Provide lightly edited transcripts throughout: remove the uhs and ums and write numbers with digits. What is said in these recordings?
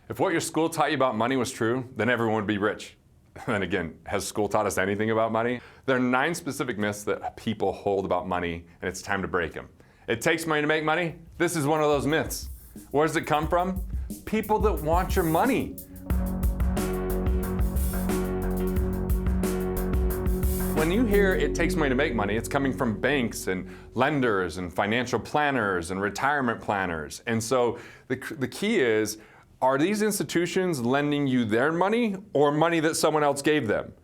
If what your school taught you about money was true, then everyone would be rich. And again, has school taught us anything about money? There are 9 specific myths that people hold about money, and it's time to break them. It takes money to make money? This is one of those myths. Where does it come from? People that want your money. When you hear it takes money to make money, it's coming from banks and lenders and financial planners and retirement planners. And so the key is, are these institutions lending you their money or money that someone else gave them?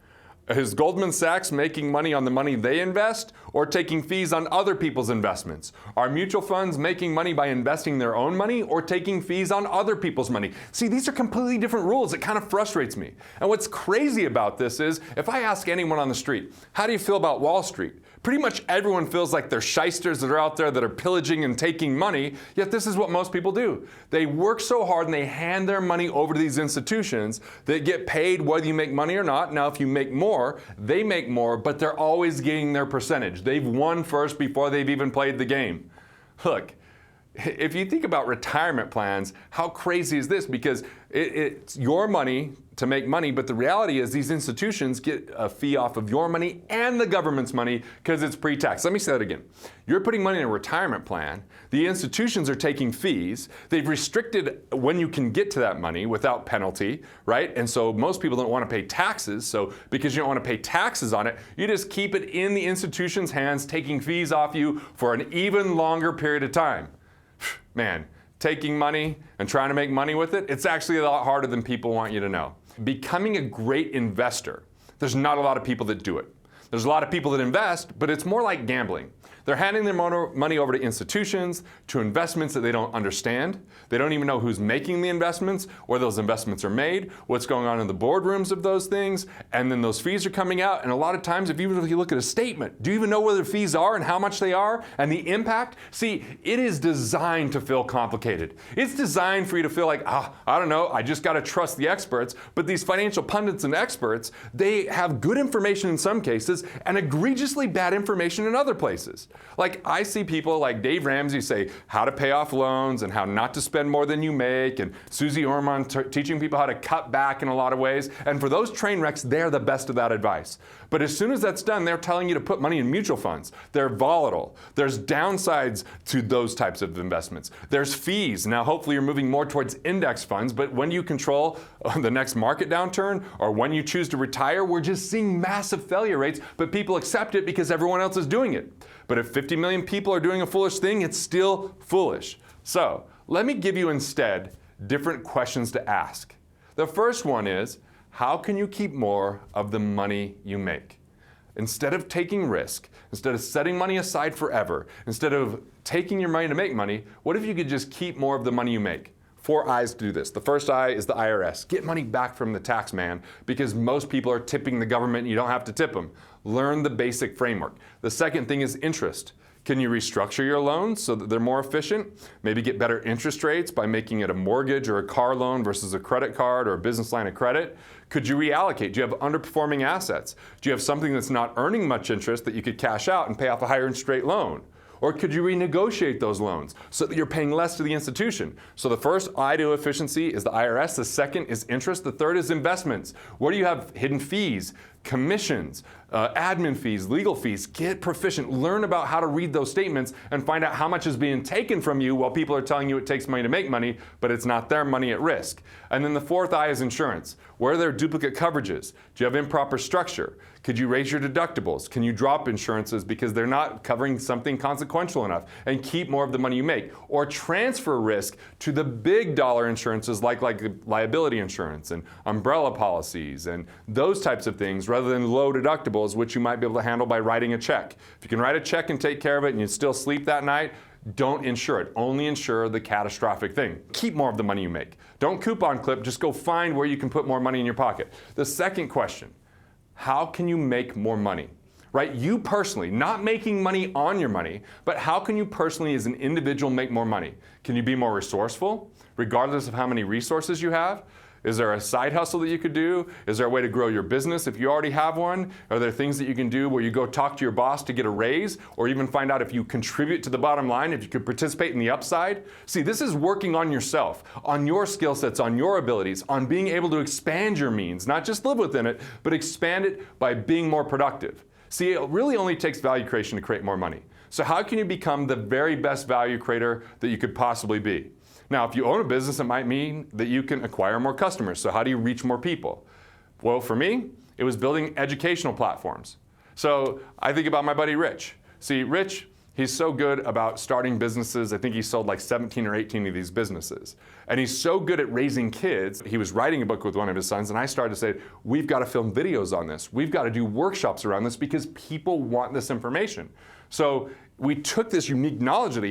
Is Goldman Sachs making money on the money they invest or taking fees on other people's investments? Are mutual funds making money by investing their own money or taking fees on other people's money? See, these are completely different rules. It kind of frustrates me. And what's crazy about this is, if I ask anyone on the street, how do you feel about Wall Street? Pretty much everyone feels like they're shysters that are out there that are pillaging and taking money, yet this is what most people do. They work so hard and they hand their money over to these institutions that get paid whether you make money or not. Now, if you make more, they make more, but they're always getting their percentage. They've won first before they've even played the game. Look, if you think about retirement plans, how crazy is this? Because it's your money to make money, but the reality is these institutions get a fee off of your money and the government's money because it's pre-tax. Let me say that again. You're putting money in a retirement plan. The institutions are taking fees. They've restricted when you can get to that money without penalty, right? And so most people don't want to pay taxes. So because you don't want to pay taxes on it, you just keep it in the institution's hands, taking fees off you for an even longer period of time. Man, taking money and trying to make money with it, it's actually a lot harder than people want you to know. Becoming a great investor, there's not a lot of people that do it. There's a lot of people that invest, but it's more like gambling. They're handing their money over to institutions, to investments that they don't understand. They don't even know who's making the investments, where those investments are made, what's going on in the boardrooms of those things, and then those fees are coming out. And a lot of times, if you look at a statement, do you even know where the fees are and how much they are and the impact? See, it is designed to feel complicated. It's designed for you to feel like, I don't know, I just got to trust the experts. But these financial pundits and experts, they have good information in some cases and egregiously bad information in other places. Like, I see people like Dave Ramsey say how to pay off loans and how not to spend more than you make, and Susie Orman teaching people how to cut back in a lot of ways. And for those train wrecks, they're the best of that advice. But as soon as that's done, they're telling you to put money in mutual funds. They're volatile. There's downsides to those types of investments. There's fees. Now, hopefully you're moving more towards index funds, but when you control the next market downturn or when you choose to retire, we're just seeing massive failure rates, but people accept it because everyone else is doing it. But if 50 million people are doing a foolish thing, it's still foolish. So let me give you instead different questions to ask. The first one is, how can you keep more of the money you make? Instead of taking risk, instead of setting money aside forever, instead of taking your money to make money, what if you could just keep more of the money you make? 4 I's to do this. The first I is the IRS. Get money back from the tax man, because most people are tipping the government and you don't have to tip them. Learn the basic framework. The second thing is interest. Can you restructure your loans so that they're more efficient? Maybe get better interest rates by making it a mortgage or a car loan versus a credit card or a business line of credit. Could you reallocate? Do you have underperforming assets? Do you have something that's not earning much interest that you could cash out and pay off a higher interest rate loan? Or could you renegotiate those loans so that you're paying less to the institution? So the first I to efficiency is the IRS. The second is interest. The third is investments. Where do you have hidden fees, commissions, admin fees, legal fees? Get proficient. Learn about how to read those statements and find out how much is being taken from you while people are telling you it takes money to make money, but it's not their money at risk. And then the fourth I is insurance. Where are there duplicate coverages? Do you have improper structure? Could you raise your deductibles? Can you drop insurances because they're not covering something consequential enough, and keep more of the money you make? Or transfer risk to the big dollar insurances like liability insurance and umbrella policies and those types of things, rather than low deductibles, which you might be able to handle by writing a check. If you can write a check and take care of it and you still sleep that night, don't insure it. Only insure the catastrophic thing. Keep more of the money you make. Don't coupon clip, just go find where you can put more money in your pocket. The second question, how can you make more money? Right? You personally, not making money on your money, but how can you personally as an individual make more money? Can you be more resourceful, regardless of how many resources you have? Is there a side hustle that you could do? Is there a way to grow your business if you already have one? Are there things that you can do where you go talk to your boss to get a raise, or even find out if you contribute to the bottom line, if you could participate in the upside? See, this is working on yourself, on your skill sets, on your abilities, on being able to expand your means, not just live within it, but expand it by being more productive. See, it really only takes value creation to create more money. So how can you become the very best value creator that you could possibly be? Now, if you own a business, it might mean that you can acquire more customers. So how do you reach more people? Well, for me, it was building educational platforms. So I think about my buddy Rich. See, Rich, he's so good about starting businesses. I think he sold like 17 or 18 of these businesses. And he's so good at raising kids. He was writing a book with one of his sons, and I started to say, we've got to film videos on this. We've got to do workshops around this because people want this information. So we took this unique knowledge that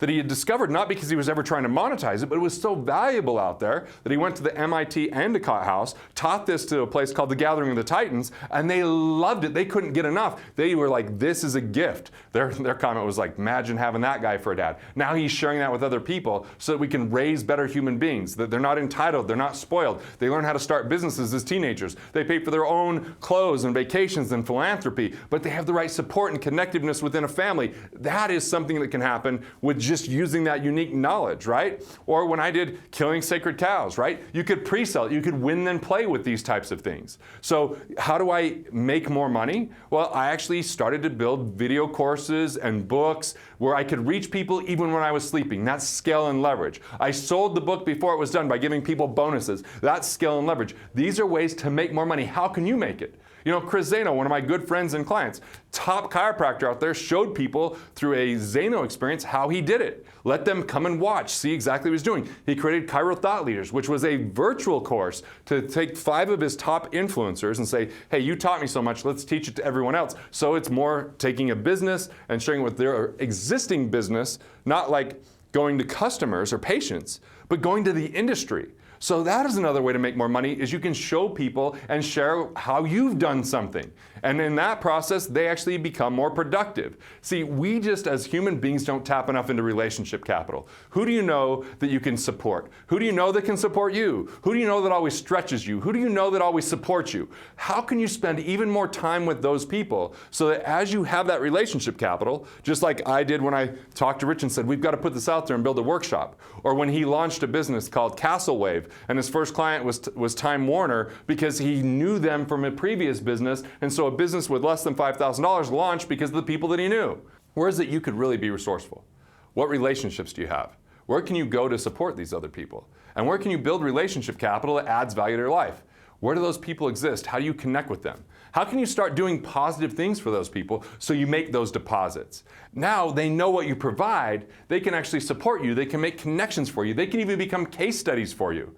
he had discovered not because he was ever trying to monetize it, but it was so valuable out there that he went to the MIT Endicott House, taught this to a place called the Gathering of the Titans, and they loved it. They couldn't get enough. They were like, this is a gift. Their comment was like, imagine having that guy for a dad. Now he's sharing that with other people so that we can raise better human beings, that they're not entitled, they're not spoiled. They learn how to start businesses as teenagers. They pay for their own clothes and vacations and philanthropy, but they have the right support and connectiveness within a family. That is something that can happen with just using that unique knowledge, right? Or when I did Killing Sacred Cows, right? You could pre-sell it, you could win then play with these types of things. So how do I make more money? Well, I actually started to build video courses and books where I could reach people even when I was sleeping. That's scale and leverage. I sold the book before it was done by giving people bonuses. That's scale and leverage. These are ways to make more money. How can you make it? You know, Chris Zano, one of my good friends and clients, top chiropractor out there, showed people through a Zano experience how he did it. Let them come and watch, see exactly what he's doing. He created Chiro Thought Leaders, which was a virtual course to take 5 of his top influencers and say, hey, you taught me so much, let's teach it to everyone else. So it's more taking a business and sharing with their existing business, not like going to customers or patients, but going to the industry. So that is another way to make more money, is you can show people and share how you've done something. And in that process, they actually become more productive. See, we just as human beings don't tap enough into relationship capital. Who do you know that you can support? Who do you know that can support you? Who do you know that always stretches you? Who do you know that always supports you? How can you spend even more time with those people so that as you have that relationship capital, just like I did when I talked to Rich and said, we've got to put this out there and build a workshop, or when he launched a business called Castle Wave, and his first client was Time Warner because he knew them from a previous business, and so a business with less than $5,000 launched because of the people that he knew. Where is it you could really be resourceful? What relationships do you have? Where can you go to support these other people? And where can you build relationship capital that adds value to your life? Where do those people exist? How do you connect with them? How can you start doing positive things for those people so you make those deposits? Now they know what you provide, they can actually support you, they can make connections for you, they can even become case studies for you.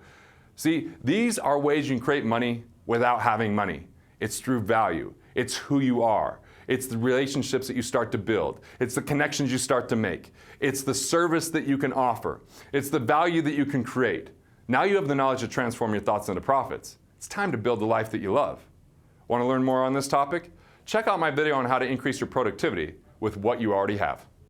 See, these are ways you can create money without having money. It's through value. It's who you are. It's the relationships that you start to build. It's the connections you start to make. It's the service that you can offer. It's the value that you can create. Now you have the knowledge to transform your thoughts into profits. It's time to build the life that you love. Want to learn more on this topic? Check out my video on how to increase your productivity with what you already have.